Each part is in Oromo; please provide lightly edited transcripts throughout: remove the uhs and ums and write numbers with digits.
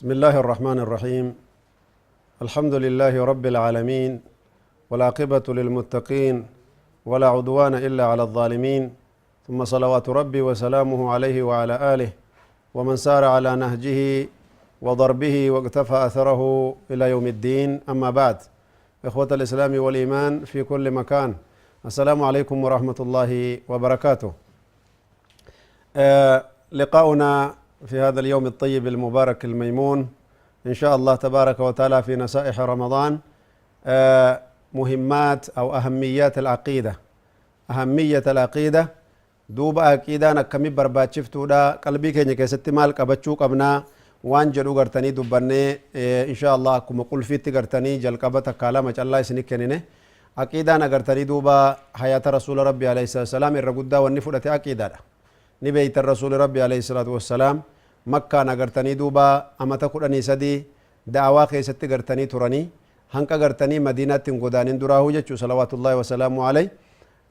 بسم الله الرحمن الرحيم الحمد لله رب العالمين والعاقبة للمتقين ولا عدوان إلا على الظالمين ثم صلوات ربي وسلامه عليه وعلى آله ومن سار على نهجه وضربه واقتفى أثره إلى يوم الدين أما بعد إخوة الإسلام والإيمان في كل مكان السلام عليكم ورحمة الله وبركاته لقاؤنا في هذا اليوم الطيب المبارك الميمون إن شاء الله تبارك وتعالى في نصائح رمضان مهمات أو أهميات العقيدة أهمية العقيدة دوب عقيدة نكمي برباد شفتو دا قلبي كيني كيستي مال قبچو قبنا وان جلو غرتني دوبني إن شاء الله كما قل فيت غرتني جل قبتا كالا مچ الله سنك كنينه عقيدة نغرتني دوبا حياة رسول ربي عليه الصلاة والسلام الرقودة والنفرة عقيدة نبيت الرسول ربي عليه الصلاة والسلام مكة نغرتني دوبا أمتا قراني سدي دعوا خيستي غرتني تراني هنكا غرتني مدينة تنقودان دراهو جچو صلوات الله وسلامه عليه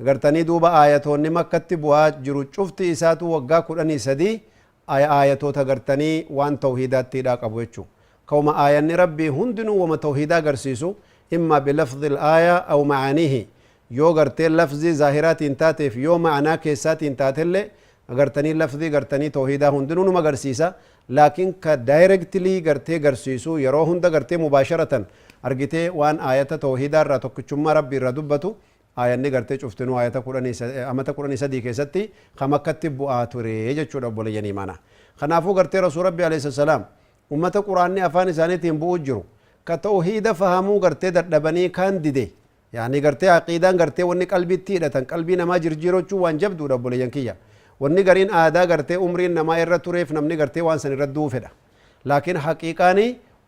غرتني دوبا آياتون مكة تبوا جرو شفت إساتو وقا قراني سدي آياتو تغرتني وان توحيدات تيدا قبوچو كوما آيان ربي هندنو وما توحيدا غرسيسو إما بلفظ الآية أو معانيه يو غرتي لفظ ظاهرات انتاتف يو معنا كيسات انتاتل غرتني لفظي غرتني توحيدا هندنو نما غرسيسا لكن كدايركتلي غرتي غرسيسو يرو هند غرتي مباشرة أرغتي وان آيات توحيدا را توكچما ربي ردبتو آيان غرتي شفتنو آيات قراني أمتا قراني سدي كيستي خمكت بؤاتوري جچو دبول يني مانا خنافو غرتي رسول ربي عليه السلام أمتا قراني أفاني سانيتين بوجرو كتوحيد فهمو غرتي دبني كان ديدي يعني غرتي عقيدان غرتي وني قلبي تيدتن قلبي نما جرجيرو چو وان جبدو دبول ينكيا wanni gariin aadaa gartee umriin namaa irra tureef namni gartee waan san irra duufedha laakiin haqiiqaani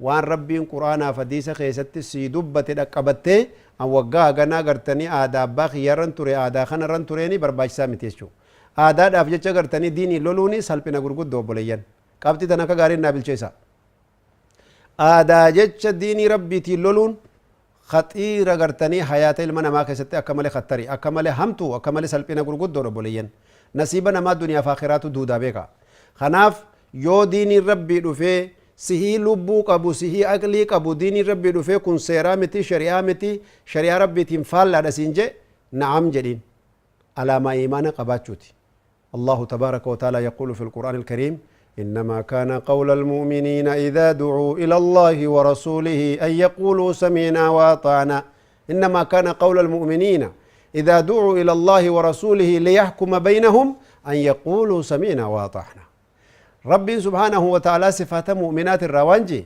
waan rabbiin quraanaaf hadiisa keessatti sii dubbate dhaqqabattee an waggaa haganaa gartanii aadaa abbaa kiyyarran ture aadaa kanarran tureeni barbaachisaa miti jechuudha aadaadhaaf jecha gartanii diinii loluuni salphina gurguddoo obboleeyyan qabxii tan akka gaariin naa bilcheessa aadaa jecha diinii rabbiitiin loluun khaxiira gartanii hayaata ilma namaa keessatti akka malee khattari akka malee hamtu akka malee salphina gurguddoo obboleeyyan nasiba nama duniyaa faakiraatu duudaa beeka kanaaf yoo diiniin rabbii dhufee sihii lubbuu qabu sihii aqlii qabu diiniin rabbii dhufee kun seeraa miti shari'aa rabbiitiin faallaadha siin je na'am jedhiin alaamaa iimaana qabaachuuti allahu tabaaraka wataala yaquulu fi lqur'aan alkariim إنما كان قول المؤمنين إذا دعوا إلى الله ورسوله أن يقولوا سمعنا وأطعنا إنما كان قول المؤمنين إذا دعوا إلى الله ورسوله ليحكم بينهم أن يقولوا سمعنا وأطعنا ربي سبحانه وتعالى صفات مؤمنات الروانجي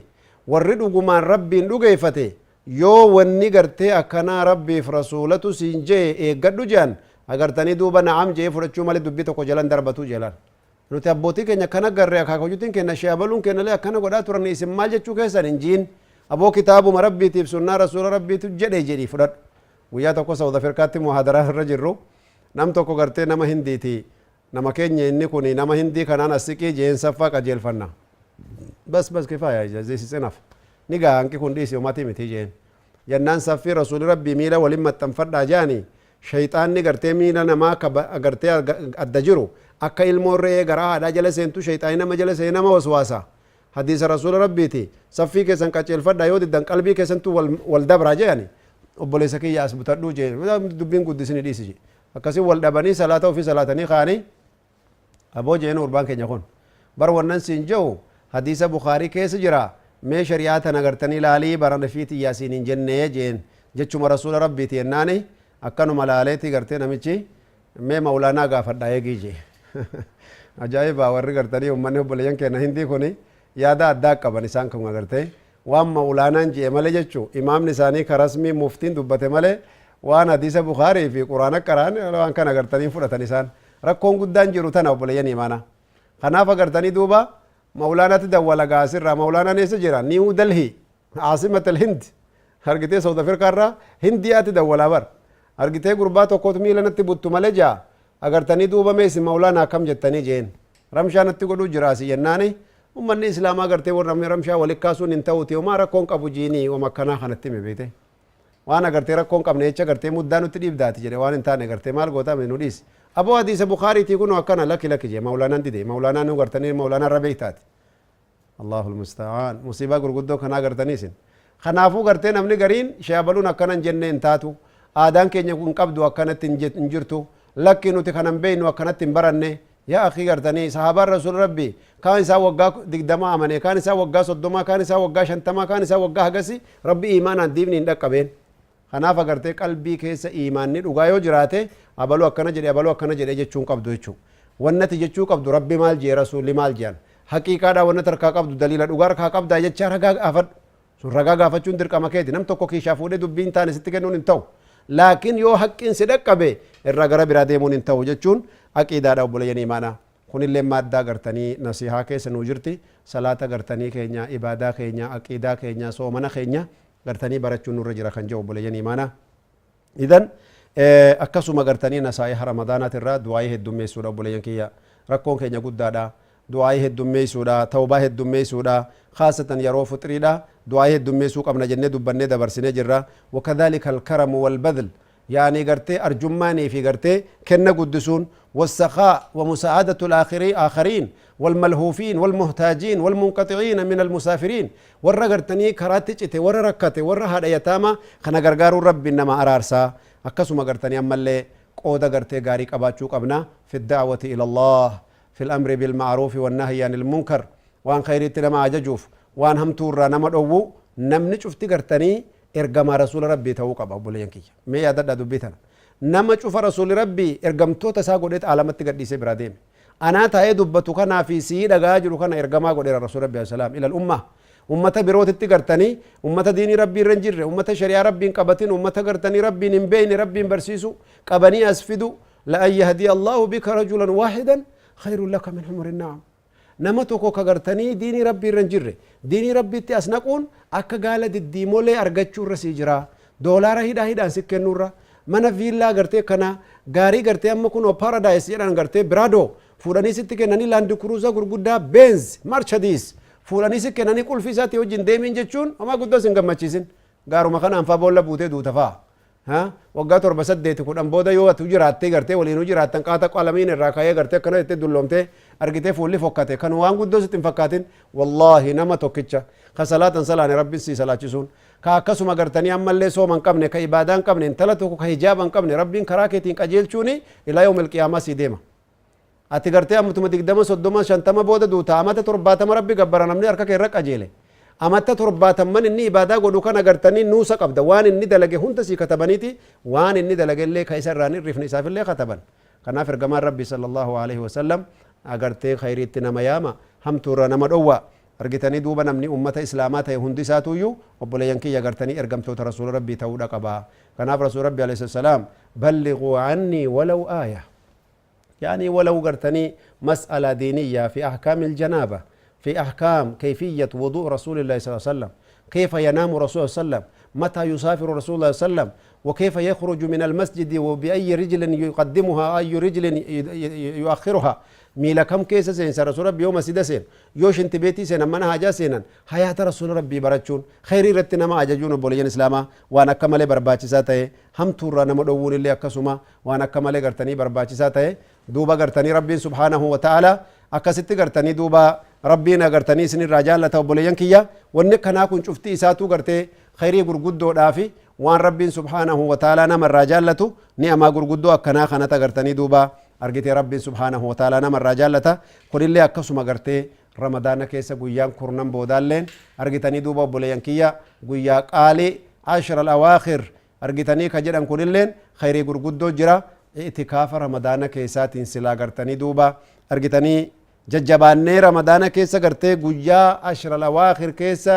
وردوا قمان ربي نقيفته يو ونقرتي أكنا ربي فرسولته سينجي إيقادو جان أقرتني دوبا نعم جي فرچو مالي دبيتو جلان دربتو جلان nuti abbootii keenya kana garree akaakajuutiin keenya shaabaluun keenya lee akkana godhaa turan isin maal jechuu keessan injiin aboo kitaabuma rabbiitiif sunnaa rasuula rabbiitu jedhee fudhadhu guyyaa tokko Saawud Afrikaatti muhaadaraa irra jirru nam tokko gartee nama hindiiti nama keenya inni kun nama hindii kanaan asiqii jeen saffaa qajeelfanna bas kifaaya this is enough ni gaa hanqi kun dhiisi ummati miti jeen jannaan saffii rasuuli rabbii miila waliin maxxanfadhaa jaani shayxaanni gartee miila namaa gartee adda jiru akka ilmoon re'ee garaa haadhaa jala seentu shayxaanii nama jala seenee nama waswaasa hadiisa rasuula rabbiiti saffii keessan qajeelfadhaa yoo diddan qalbii keessantu wal dabraa jeani obboleessa kiyya as butadhuu jee dubbiin guddisni dhiisi akkasii wal dhabanii salaata ofii salaatanii kaanii aboo jeen urbaan keenya kun bar wannan siin jehu hadiisa bukaarii keessa jira mee shari'aa tan agartanii laalii barana fiiti yaasiin hin jennee jeen jechuma rasuula rabbiiti yennaani akkanuma laaleeti gartee namichi mee mawlaanaa gaafadhaa eegii jee ajaa'ibaa warri gartanii ummanni obboleeyyan keenya hindii kun yaada addaa qaban isaan kun agartee waan mawlaanaan jee malee jechuu imaamni isaanii karasmii muftiin dubbate malee waan hadiisa bukaarii fi quraana qaraan waan kana agartanii fudhatan isaan rakkoon guddaan jiru tana obboleeyyan imaana kanaaf agartanii duuba mawlaanatti dawwala gaasirraa mawlaanaan eessa jira niiw dalhii caasimat alhind argitee Saawud Afrikaa irraa hindiyaatti dawwalaa bar argitee gurbaa tokkotu miila natti buttu malee agartanii duuba meesi mawlaana akkam jettanii jeen ramshaanatti godhuu jiraasi jennaani ummanni islaamaa gartee warra ramshaa walitti kaasuun hin ta'uti homaa rakkoon qabu jiinii wama akkanaa kanatti hime beekte waan agartee rakkoon qabne jecha gartee muddaa nutti dhiibdaati jedhe waan hin taane gartee maal gootame nu dhiisi aboo hadiisa bukaariitii kun akkana lakki jee mawlaanaan dide mawlaanaan nu gartanii mawlaanaan rabeeytaati allahu almusta'aan musiibaa gurguddoo kanaa gartaniisin kanaafuu gartee namni gariin shaabaluun akkanan jenne hin taatu aadaan keenya kun qabdu akkanatti hin jirtu lakki nuti kanan beeynu akkanatti hin baranne yaa akhi gartanii sahaabaan rasul rabbi kaan isaa waggaa 20 amane kaan isaa waggaa 30 kaan isaa waggaa 50 kaan isaa waggaa hagasi rabbi iimaanaan diinni hin dhaqqabeen kanaaf agartee qalbii keessa iimaanni dhugaa yoo jiraate abaluu akkana jedhe jechuun qabdu jechuu wannati jechuu qabdu rabbi maal jee rasuulli maal jean haqiiqaadha wannati harkaa qabdu daliila dhugaa harkaa qabdaa jecha ragaa gaafadhu sun ragaa gaafachuun dirqama keeti nam tokko kiishaa fuudhee dubbiin taane sitti kennuun hin ta'u laakiin yoo haqqiin si dhaqqabe irraa gara biraa deemuun hin ta'u jechuun aqiidaadha obboleeyyan imaanaa kunillee maaddaa gartanii nasihaa keessa nuu jirti salaata gartanii keenya ibaadaa keenya aqiidaa keenya soomana keenya gartanii barachuun nurra jira kan jedhu obboleeyyan imaanaa idan akkasuma gartanii nasaa'iha ramadaanaati irraa du'aayii heddummeessuudha obboleeyyan kiyya rakkoon keenya guddaadha du'aayii heddummeessuudha tawbaa heddummeessuudha khaasatan yeroo fuxiriidha du'aayii heddummeessuu qabna jennee dubbannee dabarsinee jirra wakadhalika alkaramu walbadl يعني قرتي أرجماني في قرتي كنا قدسون والسخاء ومساعدة الآخرين والملهوفين والمحتاجين والمنقطعين من المسافرين ورّا قرتني كراتي ورّا ركتي ورّا هذا يتاما خنا قرقار رب إنما أرارسا أكسما قرتني أما اللي قودة قرتي قاريك أباتشوك أبنا في الدعوة إلى الله في الأمر بالمعروف والنهي عن المنكر وان خيرت لما عججوف وان هم تورا نمد أوو نمني شفتي قرتني ergama rasul rabbii ta'uu qaba obboleeyyan kiyya mee yaadadha dubbii tana nama cufa rasul rabbii ergamtoota isaa godheet aalamatti gadhiisee biraa deeme anaa taa'ee dubbatu kanaa fi sii dhagaa jiru kana ergamaa godheera rasul rabbii alayhi salaam ilal umma ummata birootitti gartanii ummata diinii rabbii irra hin jirre ummata shari'aa rabbiin qabatin ummata gartanii rabbiin hin beeyne rabbiin barsiisu qabanii as fidu la an yahdiya allahu bika rajulan waahidan khayrun laka min humri na'am nama tokko ka gartanii diinii rabbii irra hin jirre diinii rabbiitti as naquun akka gaala diddiimolee argachuu irra sii jira doolaara hidhaan si kennuurra mana viillaa gartee kana gaarii gartee amma kun paradise jedhan gartee biraadoo fuudhanii sitti kennanii laandi kuruuza gurguddaa benz marchadiis fuudhanii si kennanii qulfii isaatti wajjin deemiin jechuun homaa guddoo sin gammachiisin gaaruma kana anfaa boolla buutee duuta fa'a waggaa 7-8 kudhan booda yoo atu jiraattee gartee waliin jiraattan qaata qalamiin irraa kaayee gartee akkana jettee dulloomtee argitee fuulli fokkate kan waan guddoo sitti hin fakkaatin wallaahi nama tokkicha ka salaatan salaane rabbiin sii salaachisuun ka akkasuma gartanii ammallee sooma hin qabne ka ibaadaa hin qabne intala tokko ka hijaaba hin qabne rabbiin karaa keetiin qajeelchuuni ilaa yoomil qiyaamaa sii deema ati gartee ammutuma 20-30-50 booda duuta amata 70 rabbi gabbara namni harka kee irra qajeele amata 70 inni ibaadaa godhu kana gartanii nuusa qabda waan inni dalage hunda sii katabaniiti waan inni dalage illee ka isa irraan irrifne isaafillee kataban kanaaf ergamaan rabbi sallallahu alaihi wasallam agartee khayriitti nama yaama hamtuurra nama dhowwa argitanii duuba namni ummata islaamaa ta'e hundi isaatuyyuu obboleeyyan kiyya agartanii ergamtoota rasuula rabbii ta'uudha qaba kanaaf rasuul rabbi alayhi salaam ballighuu anni walaw aaya يعني ولو قرتني مسألة دينية في أحكام الجنابة في أحكام كيفية وضوء رسول الله صلى الله عليه وسلم كيف ينام رسول الله صلى الله عليه وسلم متى يسافر رسول الله صلى الله عليه وسلم وكيف يخرج من المسجد وبأي رجل يقدمها أي رجل يؤخرها ميلا كم كيس سين رسول ربي يوم سيدا سين يوش انت بيتي سين أمنا هاجا سينا حياة رسول ربي برچون خيري رتنا ما أجاجون بوليان إسلاما وانا كمالي برباچي ساتي هم تورا نمدوون اللي أكسوما وانا كمالي غرتني برباچي ساتي دوبا غرتني ربي سبحانه وتعالى أكسيتي غرتني دوبا ربينا غرتني سن الرجال لتوبوليان كيا ونك كنا كن شفتي إساتو غرتي خيري غرغدو دافي وان ربي سبحانه وتعالى نما الرجال لتو نعما غرغدو أكنا خنا تغرتني دوبا argite rabbi subhanahu wa ta'ala nama irraa jaallata kunillee akkasuma gartee ramadaana keessa guyyaan kurnan boodaalleen argitanii duuba obboleeyyan kiyya guyyaa qaalii ashra al-awaakhir argitanii ka jedhan kunilleen khayrii gurguddoo jira itikaafa ramadaana keessaatiin silaa gartanii duuba argitanii jajjabaannee ramadaana keessa gartee guyyaa ashra al-awaakhir keessa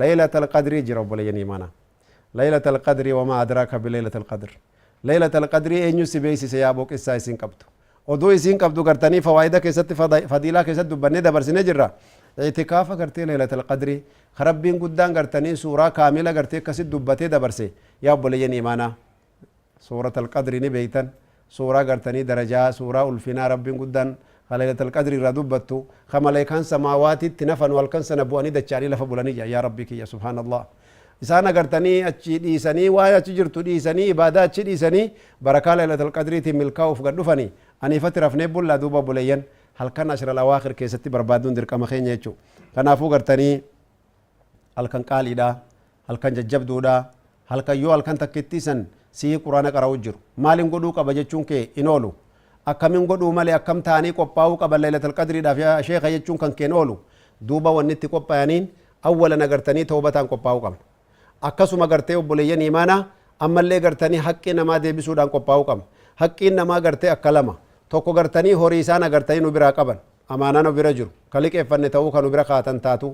laylatul qadri jira obboleeyyan imaana laylatul qadri wama adraka bi laylatul qadr laylatul qadri eenyu si beeksise yaa boqessaa isin qabdu oduu isin qabdu gartanii fawaayida keessatti fadiilaa keessatti dubbannee dabarsinee jirra itikaafa gartee laylatul qadri rabbiin guddaan gartanii suuraa kaamila gartee akkasitti dubbatee dabarse yaa obboleeyyan imaanaa suuratul qadri ni beeytan suuraa gartanii darajaa suuraa ulfinaa rabbiin guddaan ليلة القدر ردبتو خملائكان سماوات تنفن والكن سنبواني دچاني لفبولاني يا ربك يا سبحان الله isaan agartanii achi dhiisanii waa'ee achi jirtu dhiisanii ibaadaa achi dhiisanii barakaa laylatul qadriitiin milkaa'uuf gad dhufanii aniifatti rafnee bullaa duuba buleeyyan halkan ashral awaakhir keessatti barbaaduun dirqama keenya jechuu kanaafuu gartanii halkan qaaliidha halkan jajjabduudha halkan yoo halkan takkitti san sii quraana qara'u jiru maalin godhuu qaba jechuun kee in oolu akkamin godhuu malee akkam ta'anii qophaa'uu qaban laylatul qadriidhaaf yaa sheekha jechuun kan keen oolu duuba wanni itti qophaa'aniin awwalan agartanii tawbataan qophaa'uu qabna akkasuma gartee obboleeyyan imaanaa ammallee gartanii haqqii namaa deebisuudhaan qophaa'uu qabna haqqiin namaa gartee akka lama tokko gartanii horii isaan agartanii nu biraa qaban amaanaa nu bira jiru ka liqeeffanne ta'uu ka nu bira kaatan taatu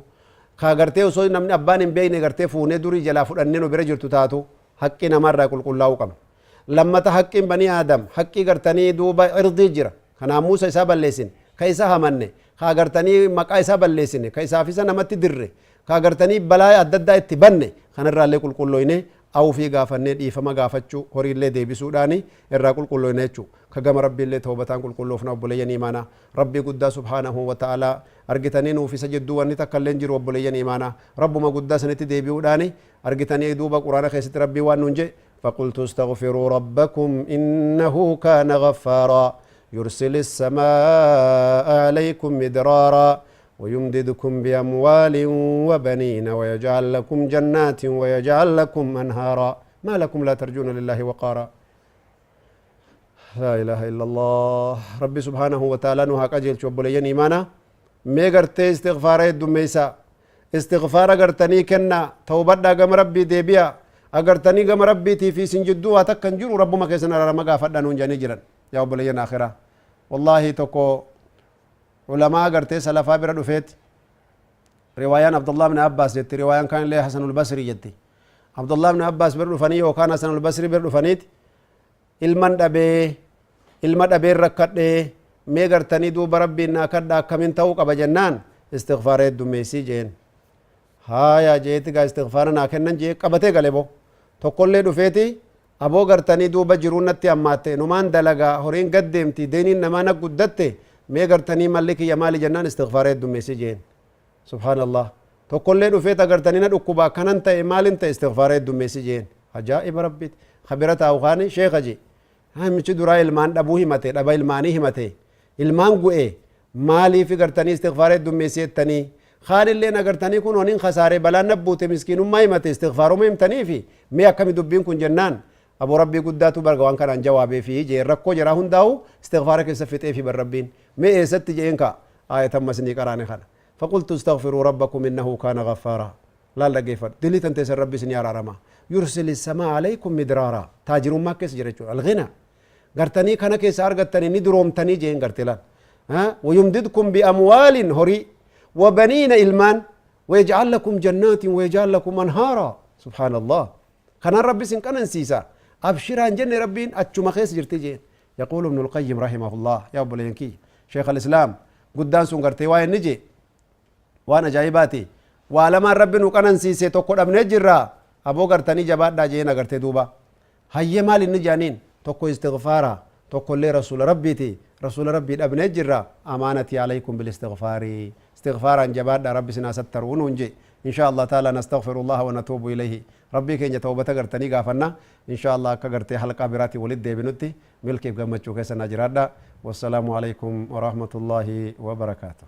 ka gartee osoo namni abbaan hin beekne gartee fuunee durii jalaa fudhannee nu bira jirtu taatu haqqii namaarraa qulqullaa'uu qabna lammata haqqiin banii aadam haqqii gartanii duuba irdii jira ka naamusa isaa balleessine ka isa hamanne ka gartanii maqaa isaa balleessine ka isaaf isa namatti dirre ka gartanii balaa adda addaa itti banne kanarraallee qulqullooyne awufii gaafannee dhiifama gaafachuu horiillee deebisuudhaani irraa qulqulloyne jechuu ka gama rabbiillee tawbataan qulqulloofna obboleeyyan imaanaa rabbii guddaa subhaanahu wa ta'aalaa argitanii nuuf isa jidduu wanni takkaillee jiru obboleeyyan imaanaa rabbuma guddaa sanitti deebi'uudhaani argitanii duuba quraana keessatti rabbii waan nuun jedhe فقلت استغفروا ربكم إنه كان غفارا يرسل السماء عليكم مدرارا ويمددكم بأموال وبنين ويجعل لكم جنات ويجعل لكم أنهارا ما لكم لا ترجون لله وقارا لا إله إلا الله ربي سبحانه وتعالى نهاك أجل شبوليين إيمانا ميغرتي استغفار الدميسا استغفار غرتني كنا توبدا قم ربي ديبيا أغرتني قم ربي تي في سنجدو أتكن جرو رب ما كيسنا رمقا فدنون جاني جرن يا أبوليين آخرة والله تكو علماء قرتي سلفا برا دفيت روايان عبد الله بن عباس جت روايان كان له حسن البصري جتي عبد الله بن عباس برا دفني وكان حسن البصري برا دفنيت ilma dhabee rakkadhe mee gartanii duuba rabbiin naa kadha akkamin ta'uu qaba jennaan istighfaara heddummeessii jeen haya jeeti gaa istighfaara naa kennan jee qabatee gale bo tokkollee dhufeeti aboo gartanii duuba jiruu natti ammaatte numaan dalagaa horiin gaddeemti deeniin namaa na guddatte mee gartanii malli kiyya maali jennaan istighfaara heddummeessii jeen subhaanallah tokkollee dhufeet agartanii na dhukkuba akkanan ta'e maalin ta'e istighfaara heddummeessii jeen ajaa'iba rabbiiti khabira taa'u kaani sheekha jee hamichi duraa ilmaan dhabuu himate dhaba ilmaanii himate ilmaan gu'e maaliif gartanii istighfaara heddummeessii jettanii khaalilleen agartanii kun honin khasaaree balaan nabbuute miskiinummaa himate istighfaaruma himtaniifi mee akkami dubbiin kun jennaan aboo rabbii guddaatu barga waan kanaan jawaabee fi jee rakkoo jiraa hundaa'u istighfaara keessa fixee fi bar rabbiin mee eessatti jeen ka aayatan masnii qaraane kana faqultu istaghfiruu rabbakum innahu kaana ghaffaaraa laal dhaggeeffadhu dilii tanteessan rabbi isinii araarama yursili samaa alaykum midraara taajirummaa keessa jira jechuudha alghina gartanii kana keessa argattanii ni duroomtanii jeen garte lan wayumdidkum biamwaalin horii وبنين إلمان ويجعل لكم جنات ويجعل لكم أنهارا سبحان الله كان ربي سن كان نسيسا أبشر عن جنة ربين أتشو مخيس جرتجين يقول ابن القيم رحمه الله يا أبو لينكي شيخ الإسلام قدان سنغرتي وين نجي وانا جايباتي وعلما ربي نكان نسيسي تقول ابن جرا أبو غرتني جبات دا جينا غرتي دوبا هيا مال النجانين تقول استغفارا تقول لي رسول ربيتي رسول ربي ابن جرا أمانتي عليكم بالاستغفار استغفارا جباد ربي سنا سترون ونجي إن شاء الله تعالى نستغفر الله ونتوب إليه ربي كين توبة غرتني غافنا إن شاء الله كغرتي حلقة براتي ولد ديبنوتي ملكي بغمچو كسنا جرادا والسلام عليكم ورحمة الله وبركاته